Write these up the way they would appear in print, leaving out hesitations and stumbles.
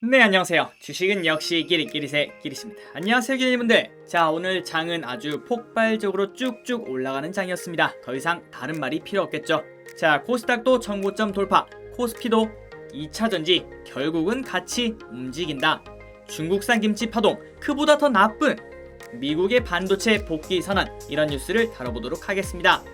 네, 안녕하세요. 주식은 역시 끼리끼리새 끼리십니다. 안녕하세요, 기자님분들. 자, 오늘 장은 아주 폭발적으로 쭉쭉 올라가는 장이었습니다. 더 이상 다른 말이 필요 없겠죠. 자, 코스닥도 전고점 돌파, 코스피도 2차 전지 결국은 같이 움직인다. 중국산 김치 파동, 그보다 더 나쁜 미국의 반도체 복귀 선언, 이런 뉴스를 다뤄보도록 하겠습니다.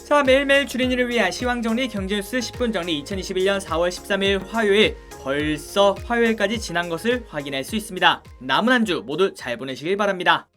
자, 매일매일 주린이를 위한 시황정리 경제뉴스 10분 정리 2021년 4월 13일 화요일, 벌써 화요일까지 지난 것을 확인할 수 있습니다. 남은 한 주 모두 잘 보내시길 바랍니다.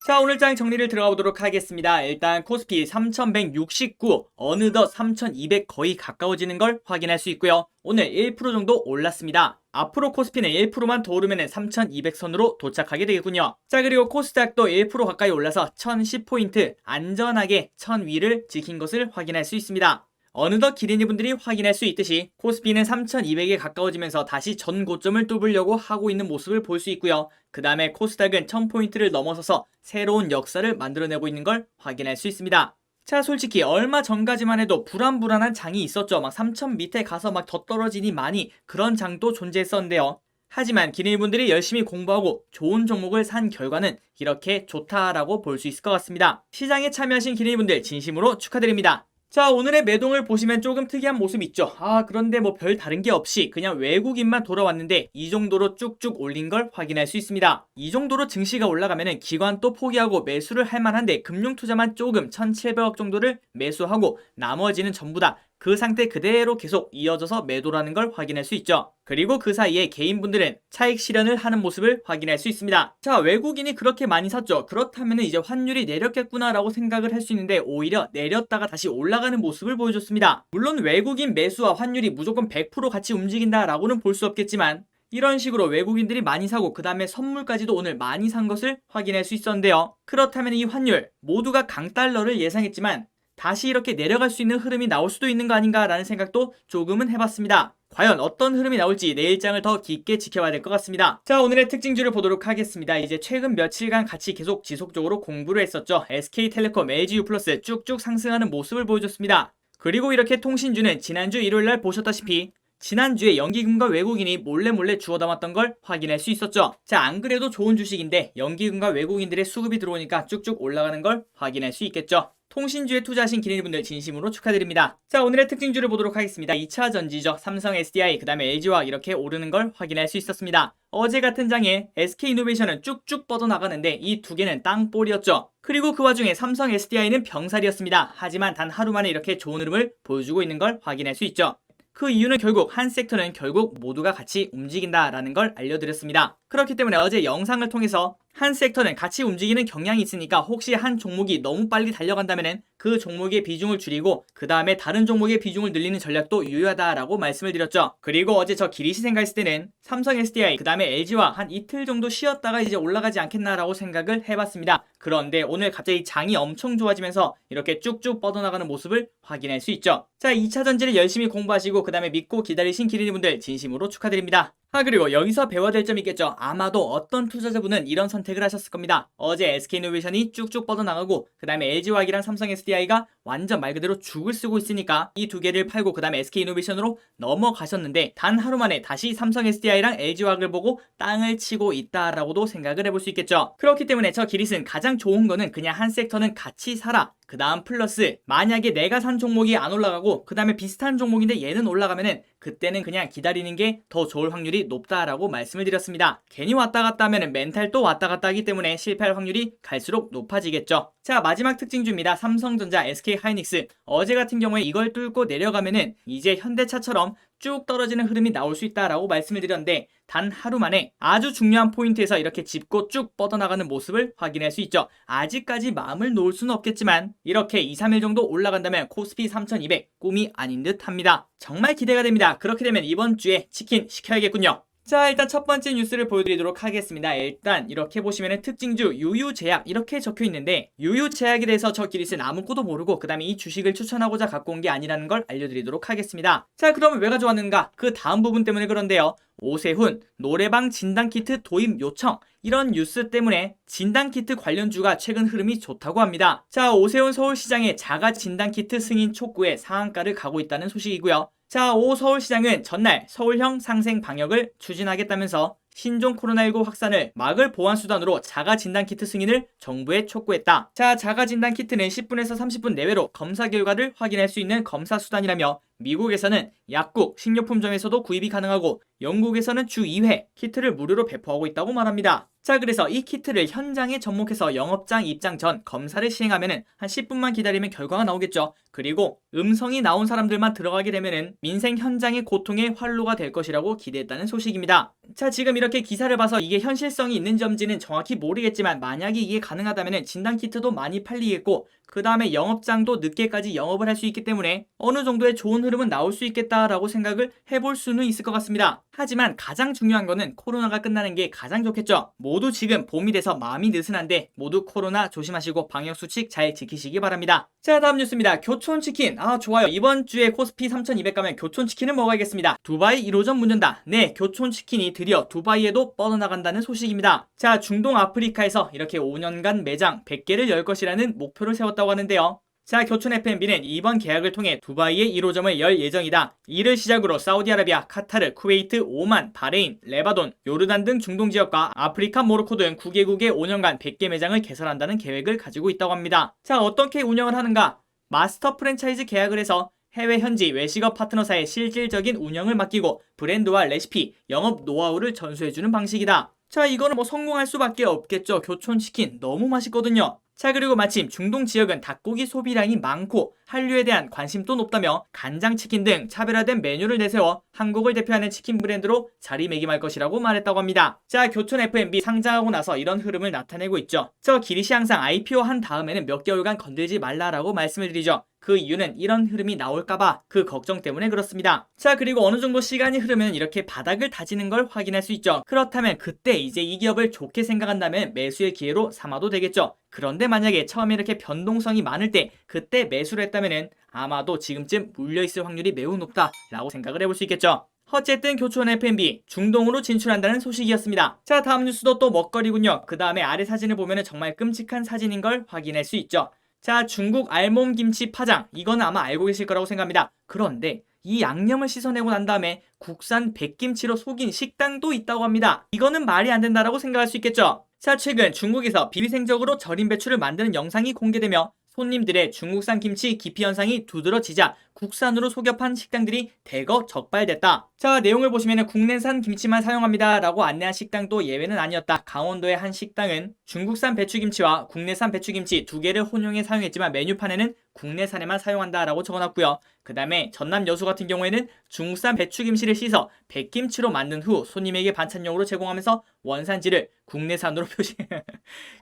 자, 오늘 장 정리를 들어가 보도록 하겠습니다. 일단 코스피 3169, 어느덧 3200 거의 가까워지는 걸 확인할 수 있고요. 오늘 1% 정도 올랐습니다. 앞으로 코스피는 1%만 더 오르면 3200선으로 도착하게 되겠군요. 자, 그리고 코스닥도 1% 가까이 올라서 1010포인트 안전하게 1000위를 지킨 것을 확인할 수 있습니다. 어느덧 기린이분들이 확인할 수 있듯이 코스피는 3200에 가까워지면서 다시 전 고점을 뚫으려고 하고 있는 모습을 볼 수 있고요. 그 다음에 코스닥은 1000포인트를 넘어서서 새로운 역사를 만들어내고 있는 걸 확인할 수 있습니다. 자, 솔직히 얼마 전까지만 해도 불안불안한 장이 있었죠. 막 3000 밑에 가서 막 더 떨어지니 많이, 그런 장도 존재했었는데요. 하지만 기린이분들이 열심히 공부하고 좋은 종목을 산 결과는 이렇게 좋다라고 볼 수 있을 것 같습니다. 시장에 참여하신 기린이분들 진심으로 축하드립니다. 자, 오늘의 매동을 보시면 조금 특이한 모습 있죠. 그런데 뭐 별 다른 게 없이 그냥 외국인만 돌아왔는데 이 정도로 쭉쭉 올린 걸 확인할 수 있습니다. 이 정도로 증시가 올라가면은 기관 또 포기하고 매수를 할 만한데 금융투자만 조금 1700억 정도를 매수하고 나머지는 전부 다 그 상태 그대로 계속 이어져서 매도라는 걸 확인할 수 있죠. 그리고 그 사이에 개인분들은 차익 실현을 하는 모습을 확인할 수 있습니다. 자, 외국인이 그렇게 많이 샀죠. 그렇다면 이제 환율이 내렸겠구나라고 생각을 할 수 있는데 오히려 내렸다가 다시 올라가는 모습을 보여줬습니다. 물론 외국인 매수와 환율이 무조건 100% 같이 움직인다라고는 볼 수 없겠지만 이런 식으로 외국인들이 많이 사고 그 다음에 선물까지도 오늘 많이 산 것을 확인할 수 있었는데요. 그렇다면 이 환율 모두가 강달러를 예상했지만 다시 이렇게 내려갈 수 있는 흐름이 나올 수도 있는 거 아닌가 라는 생각도 조금은 해봤습니다. 과연 어떤 흐름이 나올지 내일장을 더 깊게 지켜봐야 될 것 같습니다. 자, 오늘의 특징주를 보도록 하겠습니다. 이제 최근 며칠간 같이 계속 지속적으로 공부를 했었죠. SK텔레콤, LGU+, 쭉쭉 상승하는 모습을 보여줬습니다. 그리고 이렇게 통신주는 지난주 일요일날 보셨다시피 지난주에 연기금과 외국인이 몰래 주워 담았던 걸 확인할 수 있었죠. 자, 안 그래도 좋은 주식인데 연기금과 외국인들의 수급이 들어오니까 쭉쭉 올라가는 걸 확인할 수 있겠죠. 통신주에 투자하신 기린이분들 진심으로 축하드립니다. 자, 오늘의 특징주를 보도록 하겠습니다. 2차 전지죠. 삼성 SDI, 그 다음에 LG화학 이렇게 오르는 걸 확인할 수 있었습니다. 어제 같은 장에 SK이노베이션은 쭉쭉 뻗어나가는데 이 두 개는 땅볼이었죠. 그리고 그 와중에 삼성 SDI는 병살이었습니다. 하지만 단 하루 만에 이렇게 좋은 흐름을 보여주고 있는 걸 확인할 수 있죠. 그 이유는 결국 한 섹터는 결국 모두가 같이 움직인다라는 걸 알려드렸습니다. 그렇기 때문에 어제 영상을 통해서 한 섹터는 같이 움직이는 경향이 있으니까 혹시 한 종목이 너무 빨리 달려간다면 그 종목의 비중을 줄이고 그 다음에 다른 종목의 비중을 늘리는 전략도 유효하다라고 말씀을 드렸죠. 그리고 어제 저 길이시 생각했을 때는 삼성 SDI 그 다음에 LG와 한 이틀 정도 쉬었다가 이제 올라가지 않겠나라고 생각을 해봤습니다. 그런데 오늘 갑자기 장이 엄청 좋아지면서 이렇게 쭉쭉 뻗어나가는 모습을 확인할 수 있죠. 자, 2차 전지를 열심히 공부하시고 그 다음에 믿고 기다리신 기린이분들 진심으로 축하드립니다. 그리고 여기서 배워야 될 점이 있겠죠. 아마도 어떤 투자자분은 이런 선택을 하셨을 겁니다. 어제 SK이노베이션이 쭉쭉 뻗어나가고 그 다음에 LG화학이랑 삼성 SDI가 완전 말 그대로 죽을 쓰고 있으니까 이 두 개를 팔고 그 다음에 SK이노베이션으로 넘어가셨는데 단 하루 만에 다시 삼성 SDI랑 LG화학을 보고 땅을 치고 있다라고도 생각을 해볼 수 있겠죠. 그렇기 때문에 저 기릿은 가장 좋은 거는 그냥 한 섹터는 같이 사라. 그 다음 플러스 만약에 내가 산 종목이 안 올라가고 그 다음에 비슷한 종목인데 얘는 올라가면은 그때는 그냥 기다리는 게 더 좋을 확률이 높다라고 말씀을 드렸습니다. 괜히 왔다 갔다 하면은 멘탈 또 왔다 갔다 하기 때문에 실패할 확률이 갈수록 높아지겠죠. 자, 마지막 특징주입니다. 삼성전자, SK하이닉스. 어제 같은 경우에 이걸 뚫고 내려가면은 이제 현대차처럼 쭉 떨어지는 흐름이 나올 수 있다라고 말씀을 드렸는데 단 하루 만에 아주 중요한 포인트에서 이렇게 짚고 쭉 뻗어나가는 모습을 확인할 수 있죠. 아직까지 마음을 놓을 수는 없겠지만 이렇게 2, 3일 정도 올라간다면 코스피 3200 꿈이 아닌 듯 합니다. 정말 기대가 됩니다. 그렇게 되면 이번 주에 치킨 시켜야겠군요. 자, 일단 첫 번째 뉴스를 보여드리도록 하겠습니다. 일단 이렇게 보시면 특징주 유유제약 이렇게 적혀 있는데 유유제약에 대해서 저 기릿은 아무것도 모르고 그 다음에 이 주식을 추천하고자 갖고 온 게 아니라는 걸 알려드리도록 하겠습니다. 자, 그러면 왜 가져왔는가? 그 다음 부분 때문에 그런데요. 오세훈 노래방 진단키트 도입 요청, 이런 뉴스 때문에 진단키트 관련주가 최근 흐름이 좋다고 합니다. 자, 오세훈 서울시장의 자가 진단키트 승인 촉구에 상한가를 가고 있다는 소식이고요. 자, 오 서울시장은 전날 서울형 상생 방역을 추진하겠다면서 신종 코로나19 확산을 막을 보완수단으로 자가진단키트 승인을 정부에 촉구했다. 자, 자가진단키트는 10분에서 30분 내외로 검사 결과를 확인할 수 있는 검사수단이라며 미국에서는 약국, 식료품점에서도 구입이 가능하고 영국에서는 주 2회 키트를 무료로 배포하고 있다고 말합니다. 자, 그래서 이 키트를 현장에 접목해서 영업장 입장 전 검사를 시행하면은 한 10분만 기다리면 결과가 나오겠죠. 그리고 음성이 나온 사람들만 들어가게 되면은 민생 현장의 고통의 활로가 될 것이라고 기대했다는 소식입니다. 자, 지금 이렇게 기사를 봐서 이게 현실성이 있는지는 정확히 모르겠지만 만약에 이게 가능하다면은 진단키트도 많이 팔리겠고 그 다음에 영업장도 늦게까지 영업을 할 수 있기 때문에 어느 정도의 좋은 흐름은 나올 수 있겠다라고 생각을 해볼 수는 있을 것 같습니다. 하지만 가장 중요한 거는 코로나가 끝나는 게 가장 좋겠죠. 모두 지금 봄이 돼서 마음이 느슨한데 모두 코로나 조심하시고 방역수칙 잘 지키시기 바랍니다. 자, 다음 뉴스입니다. 교촌치킨. 좋아요. 이번 주에 코스피 3200 가면 교촌치킨을 먹어야겠습니다. 두바이 1호점 문 연다. 네, 교촌치킨이 드디어 두바이에도 뻗어나간다는 소식입니다. 자, 중동 아프리카에서 이렇게 5년간 매장 100개를 열 것이라는 목표를 세웠다고 하는데요. 자, 교촌 F&B는 이번 계약을 통해 두바이에 1호점을 열 예정이다. 이를 시작으로 사우디아라비아, 카타르, 쿠웨이트, 오만, 바레인, 레바논, 요르단 등 중동 지역과 아프리카, 모로코 등 9개국에 5년간 100개 매장을 개설한다는 계획을 가지고 있다고 합니다. 자, 어떻게 운영을 하는가? 마스터 프랜차이즈 계약을 해서 해외 현지 외식업 파트너사의 실질적인 운영을 맡기고 브랜드와 레시피, 영업 노하우를 전수해주는 방식이다. 자, 이거는 뭐 성공할 수밖에 없겠죠. 교촌치킨 너무 맛있거든요. 자, 그리고 마침 중동 지역은 닭고기 소비량이 많고 한류에 대한 관심도 높다며 간장치킨 등 차별화된 메뉴를 내세워 한국을 대표하는 치킨 브랜드로 자리매김할 것이라고 말했다고 합니다. 자, 교촌 F&B 상장하고 나서 이런 흐름을 나타내고 있죠. 저 기리시 항상 IPO 한 다음에는 몇 개월간 건들지 말라라고 말씀을 드리죠. 그 이유는 이런 흐름이 나올까봐 그 걱정 때문에 그렇습니다. 자, 그리고 어느 정도 시간이 흐르면 이렇게 바닥을 다지는 걸 확인할 수 있죠. 그렇다면 그때 이제 이 기업을 좋게 생각한다면 매수의 기회로 삼아도 되겠죠. 그런데 만약에 처음에 이렇게 변동성이 많을 때 그때 매수를 했다면은 아마도 지금쯤 물려있을 확률이 매우 높다라고 생각을 해볼 수 있겠죠. 어쨌든 교촌 F&B 중동으로 진출한다는 소식이었습니다. 자, 다음 뉴스도 또 먹거리군요. 그 다음에 아래 사진을 보면 정말 끔찍한 사진인 걸 확인할 수 있죠. 자, 중국 알몸 김치 파장. 이거는 아마 알고 계실 거라고 생각합니다. 그런데 이 양념을 씻어내고 난 다음에 국산 백김치로 속인 식당도 있다고 합니다. 이거는 말이 안 된다라고 생각할 수 있겠죠. 자, 최근 중국에서 비위생적으로 절인 배추를 만드는 영상이 공개되며 손님들의 중국산 김치 기피 현상이 두드러지자 국산으로 속여 판 식당들이 대거 적발됐다. 자, 내용을 보시면 국내산 김치만 사용합니다 라고 안내한 식당도 예외는 아니었다. 강원도의 한 식당은 중국산 배추김치와 국내산 배추김치 두 개를 혼용해 사용했지만 메뉴판에는 국내산에만 사용한다 라고 적어놨고요. 그 다음에 전남 여수 같은 경우에는 중국산 배추김치를 씻어 백김치로 만든 후 손님에게 반찬용으로 제공하면서 원산지를 국내산으로 표시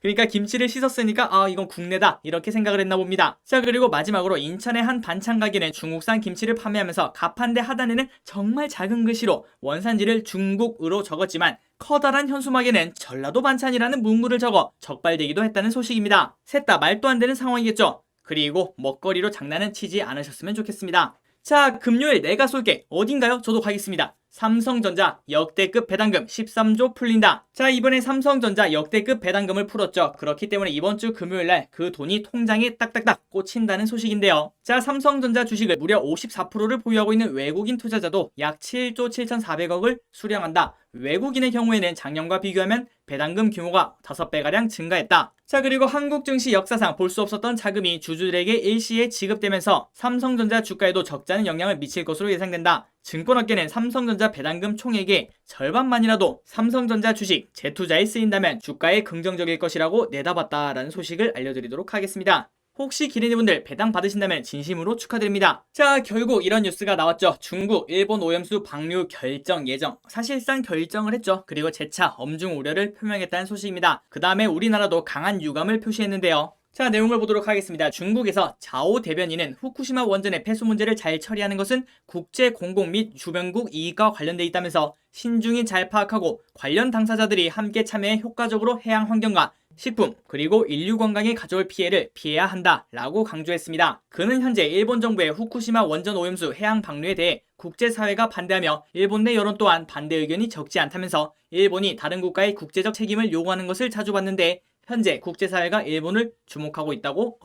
그러니까 김치를 씻었으니까 이건 국내다 이렇게 생각을 했나 봅니다. 자, 그리고 마지막으로 인천의 한 반찬 가게는 중국산 김치를 판매하면서 가판대 하단에는 정말 작은 글씨로 원산지를 중국으로 적었지만 커다란 현수막에는 전라도 반찬이라는 문구를 적어 적발되기도 했다는 소식입니다. 셋 다 말도 안 되는 상황이겠죠. 그리고 먹거리로 장난은 치지 않으셨으면 좋겠습니다. 자, 금요일 내가 쏠게 어딘가요? 저도 가겠습니다. 삼성전자 역대급 배당금 13조 풀린다. 자, 이번에 삼성전자 역대급 배당금을 풀었죠. 그렇기 때문에 이번 주 금요일날 그 돈이 통장에 딱딱딱 꽂힌다는 소식인데요. 자, 삼성전자 주식을 무려 54%를 보유하고 있는 외국인 투자자도 약 7조 7,400억을 수령한다. 외국인의 경우에는 작년과 비교하면 배당금 규모가 5배가량 증가했다. 자, 그리고 한국 증시 역사상 볼 수 없었던 자금이 주주들에게 일시에 지급되면서 삼성전자 주가에도 적잖은 영향을 미칠 것으로 예상된다. 증권업계는 삼성전자 배당금 총액의 절반만이라도 삼성전자 주식 재투자에 쓰인다면 주가에 긍정적일 것이라고 내다봤다라는 소식을 알려드리도록 하겠습니다. 혹시 기린이분들 배당 받으신다면 진심으로 축하드립니다. 자, 결국 이런 뉴스가 나왔죠. 중국, 일본 오염수 방류 결정 예정. 사실상 결정을 했죠. 그리고 재차 엄중 우려를 표명했다는 소식입니다. 그 다음에 우리나라도 강한 유감을 표시했는데요. 자, 내용을 보도록 하겠습니다. 중국에서 자오 대변인은 후쿠시마 원전의 폐수 문제를 잘 처리하는 것은 국제 공공 및 주변국 이익과 관련돼 있다면서 신중히 잘 파악하고 관련 당사자들이 함께 참여해 효과적으로 해양 환경과 식품 그리고 인류 건강에 가져올 피해를 피해야 한다 라고 강조했습니다. 그는 현재 일본 정부의 후쿠시마 원전 오염수 해양 방류에 대해 국제사회가 반대하며 일본 내 여론 또한 반대 의견이 적지 않다면서 일본이 다른 국가의 국제적 책임을 요구하는 것을 자주 봤는데 현재 국제사회가 일본을 주목하고 있다고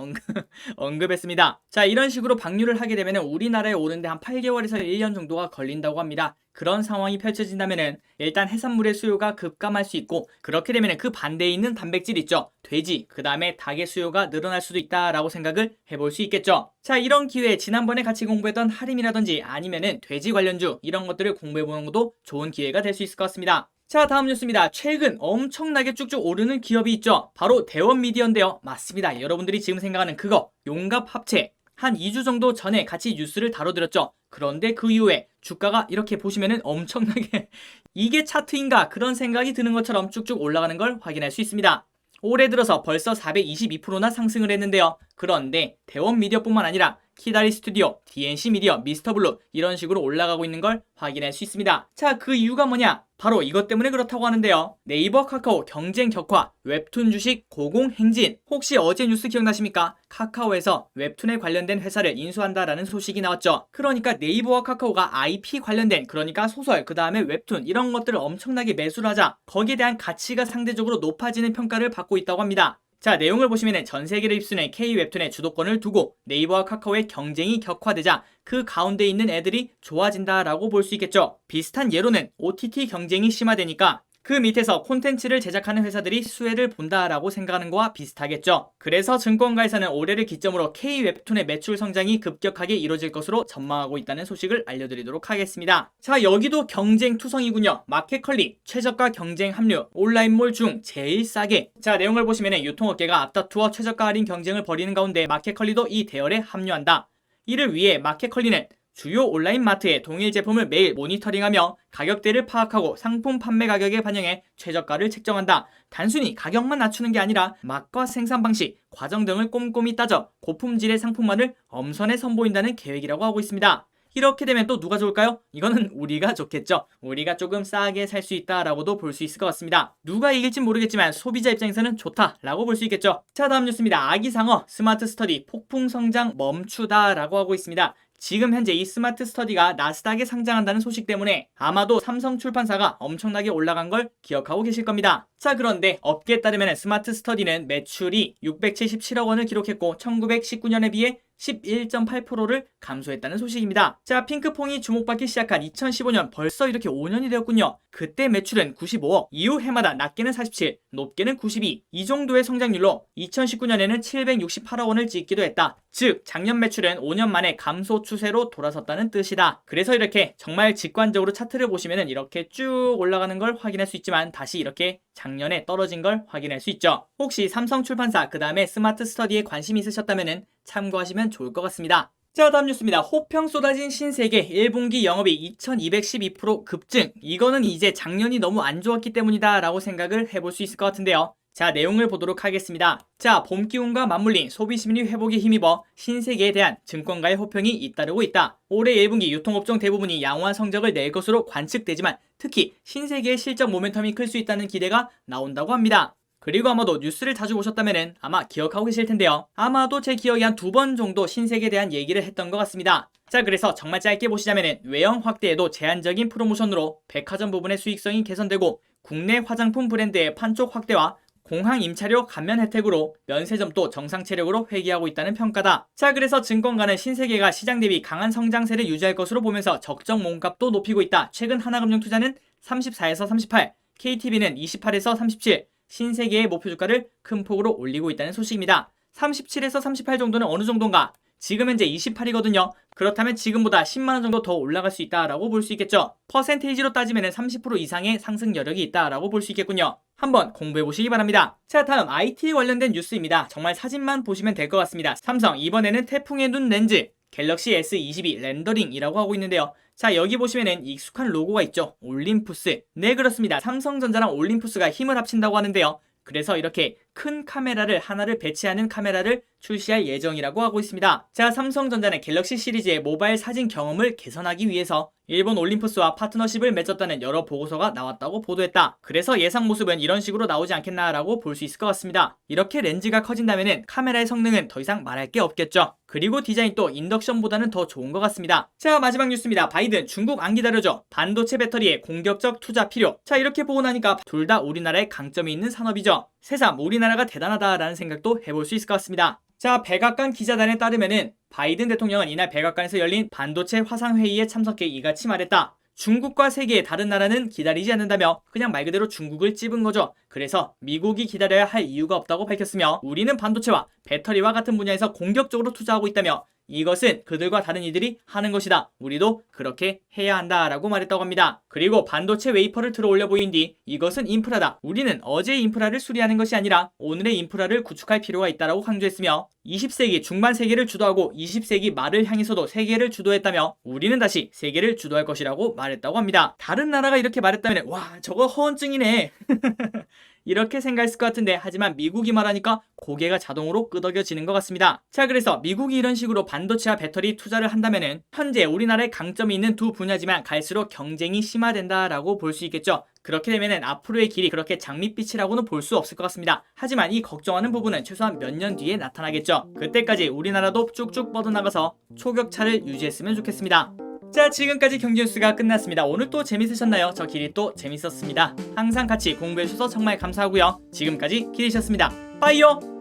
언급했습니다. 자, 이런 식으로 방류를 하게 되면 우리나라에 오는데 한 8개월에서 1년 정도가 걸린다고 합니다. 그런 상황이 펼쳐진다면 일단 해산물의 수요가 급감할 수 있고, 그렇게 되면 그 반대에 있는 단백질 있죠. 돼지, 그 다음에 닭의 수요가 늘어날 수도 있다라고 생각을 해볼 수 있겠죠. 자, 이런 기회에 지난번에 같이 공부했던 하림이라든지 아니면은 돼지 관련주 이런 것들을 공부해보는 것도 좋은 기회가 될 수 있을 것 같습니다. 자, 다음 뉴스입니다. 최근 엄청나게 쭉쭉 오르는 기업이 있죠. 바로 대원미디어인데요. 맞습니다. 여러분들이 지금 생각하는 그거, 용갑 합체. 한 2주 정도 전에 같이 뉴스를 다뤄드렸죠. 그런데 그 이후에 주가가 이렇게 보시면은 엄청나게 이게 차트인가 그런 생각이 드는 것처럼 쭉쭉 올라가는 걸 확인할 수 있습니다. 올해 들어서 벌써 422%나 상승을 했는데요. 그런데 대원미디어뿐만 아니라 키다리 스튜디오, DNC 미디어, 미스터블루 이런 식으로 올라가고 있는 걸 확인할 수 있습니다. 자, 그 이유가 뭐냐? 바로 이것 때문에 그렇다고 하는데요. 네이버, 카카오 경쟁 격화, 웹툰 주식 고공행진. 혹시 어제 뉴스 기억나십니까? 카카오에서 웹툰에 관련된 회사를 인수한다라는 소식이 나왔죠. 그러니까 네이버와 카카오가 IP 관련된, 그러니까 소설, 그 다음에 웹툰 이런 것들을 엄청나게 매수를 하자 거기에 대한 가치가 상대적으로 높아지는 평가를 받고 있다고 합니다. 자, 내용을 보시면 전 세계를 휩쓰는 K웹툰의 주도권을 두고 네이버와 카카오의 경쟁이 격화되자 그 가운데 있는 애들이 좋아진다라고 볼 수 있겠죠. 비슷한 예로는 OTT 경쟁이 심화되니까 그 밑에서 콘텐츠를 제작하는 회사들이 수혜를 본다라고 생각하는 거와 비슷하겠죠. 그래서 증권가에서는 올해를 기점으로 K웹툰의 매출 성장이 급격하게 이루어질 것으로 전망하고 있다는 소식을 알려드리도록 하겠습니다. 자, 여기도 경쟁 투성이군요. 마켓컬리, 최저가 경쟁 합류, 온라인몰 중 제일 싸게. 자, 내용을 보시면 유통업계가 앞다투어 최저가 할인 경쟁을 벌이는 가운데 마켓컬리도 이 대열에 합류한다. 이를 위해 마켓컬리는 주요 온라인 마트의 동일 제품을 매일 모니터링하며 가격대를 파악하고 상품 판매 가격에 반영해 최저가를 책정한다. 단순히 가격만 낮추는 게 아니라 맛과 생산 방식, 과정 등을 꼼꼼히 따져 고품질의 상품만을 엄선해 선보인다는 계획이라고 하고 있습니다. 이렇게 되면 또 누가 좋을까요? 이거는 우리가 좋겠죠. 우리가 조금 싸게 살 수 있다라고도 볼 수 있을 것 같습니다. 누가 이길진 모르겠지만 소비자 입장에서는 좋다라고 볼 수 있겠죠. 자, 다음 뉴스입니다. 아기상어 스마트 스터디 폭풍 성장 멈추다라고 하고 있습니다. 지금 현재 이 스마트 스터디가 나스닥에 상장한다는 소식 때문에 아마도 삼성 출판사가 엄청나게 올라간 걸 기억하고 계실 겁니다. 자, 그런데 업계에 따르면 스마트 스터디는 매출이 677억 원을 기록했고 1919년에 비해 11.8%를 감소했다는 소식입니다. 자, 핑크퐁이 주목받기 시작한 2015년 벌써 이렇게 5년이 되었군요. 그때 매출은 95억, 이후 해마다 낮게는 47, 높게는 92, 이 정도의 성장률로 2019년에는 768억 원을 찍기도 했다. 즉, 작년 매출은 5년 만에 감소 추세로 돌아섰다는 뜻이다. 그래서 이렇게 정말 직관적으로 차트를 보시면 이렇게 쭉 올라가는 걸 확인할 수 있지만 다시 이렇게 작년에 떨어진 걸 확인할 수 있죠. 혹시 삼성 출판사 그 다음에 스마트 스터디에 관심이 있으셨다면 참고하시면 좋을 것 같습니다. 자, 다음 뉴스입니다. 호평 쏟아진 신세계 1분기 영업이 2212% 급증. 이거는 이제 작년이 너무 안 좋았기 때문이다 라고 생각을 해볼 수 있을 것 같은데요. 자, 내용을 보도록 하겠습니다. 자, 봄 기운과 맞물린 소비 심리 회복에 힘입어 신세계에 대한 증권가의 호평이 잇따르고 있다. 올해 1분기 유통업종 대부분이 양호한 성적을 낼 것으로 관측되지만 특히 신세계의 실적 모멘텀이 클 수 있다는 기대가 나온다고 합니다. 그리고 아마도 뉴스를 자주 보셨다면 아마 기억하고 계실 텐데요. 아마도 제 기억에 한 2번 정도 신세계에 대한 얘기를 했던 것 같습니다. 자, 그래서 정말 짧게 보시자면 외형 확대에도 제한적인 프로모션으로 백화점 부분의 수익성이 개선되고 국내 화장품 브랜드의 판촉 확대와 공항 임차료 감면 혜택으로 면세점도 정상 체력으로 회귀하고 있다는 평가다. 자, 그래서 증권가는 신세계가 시장 대비 강한 성장세를 유지할 것으로 보면서 적정 몸값도 높이고 있다. 최근 하나금융투자는 34에서 38, KTB는 28에서 37, 신세계의 목표 주가를 큰 폭으로 올리고 있다는 소식입니다. 37에서 38 정도는 어느 정도인가? 지금 현재 28이거든요. 그렇다면 지금보다 10만원 정도 더 올라갈 수 있다라고 볼 수 있겠죠. 퍼센테이지로 따지면 30% 이상의 상승 여력이 있다라고 볼 수 있겠군요. 한번 공부해 보시기 바랍니다. 자, 다음 IT 관련된 뉴스입니다. 정말 사진만 보시면 될 것 같습니다. 삼성 이번에는 태풍의 눈 렌즈 갤럭시 S22 렌더링이라고 하고 있는데요. 자, 여기 보시면은 익숙한 로고가 있죠. 올림푸스. 네, 그렇습니다. 삼성전자랑 올림푸스가 힘을 합친다고 하는데요. 그래서 이렇게 큰 카메라를 하나를 배치하는 카메라를 출시할 예정이라고 하고 있습니다. 자, 삼성전자는 갤럭시 시리즈의 모바일 사진 경험을 개선하기 위해서 일본 올림푸스와 파트너십을 맺었다는 여러 보고서가 나왔다고 보도했다. 그래서 예상 모습은 이런 식으로 나오지 않겠나라고 볼 수 있을 것 같습니다. 이렇게 렌즈가 커진다면은 카메라의 성능은 더 이상 말할 게 없겠죠. 그리고 디자인도 인덕션보다는 더 좋은 것 같습니다. 자, 마지막 뉴스입니다. 바이든 중국 안 기다려줘. 반도체 배터리에 공격적 투자 필요. 자, 이렇게 보고 나니까 둘 다 우리나라에 강점이 있는 산업이죠. 새삼 우리나라가 대단하다라는 생각도 해볼 수 있을 것 같습니다. 자, 백악관 기자단에 따르면은 바이든 대통령은 이날 백악관에서 열린 반도체 화상회의에 참석해 이같이 말했다. 중국과 세계의 다른 나라는 기다리지 않는다며 그냥 말 그대로 중국을 찝은 거죠. 그래서 미국이 기다려야 할 이유가 없다고 밝혔으며 우리는 반도체와 배터리와 같은 분야에서 공격적으로 투자하고 있다며 이것은 그들과 다른 이들이 하는 것이다. 우리도 그렇게 해야 한다라고 말했다고 합니다. 그리고 반도체 웨이퍼를 들어 올려 보인 뒤 이것은 인프라다. 우리는 어제의 인프라를 수리하는 것이 아니라 오늘의 인프라를 구축할 필요가 있다라고 강조했으며 20세기 중반 세계를 주도하고 20세기 말을 향해서도 세계를 주도했다며 우리는 다시 세계를 주도할 것이라고 말했다고 합니다. 다른 나라가 이렇게 말했다면 와, 저거 허언증이네. 이렇게 생각했을 것 같은데 하지만 미국이 말하니까 고개가 자동으로 끄덕여지는 것 같습니다. 자, 그래서 미국이 이런 식으로 반도체와 배터리 투자를 한다면은 현재 우리나라에 강점이 있는 두 분야지만 갈수록 경쟁이 심화된다라고 볼 수 있겠죠. 그렇게 되면은 앞으로의 길이 그렇게 장밋빛이라고는 볼 수 없을 것 같습니다. 하지만 이 걱정하는 부분은 최소한 몇 년 뒤에 나타나겠죠. 그때까지 우리나라도 쭉쭉 뻗어나가서 초격차를 유지했으면 좋겠습니다. 자, 지금까지 경제뉴스가 끝났습니다. 오늘 또 재밌으셨나요? 저 길이 또 재밌었습니다. 항상 같이 공부해주셔서 정말 감사하고요. 지금까지 길이셨습니다. 빠이요!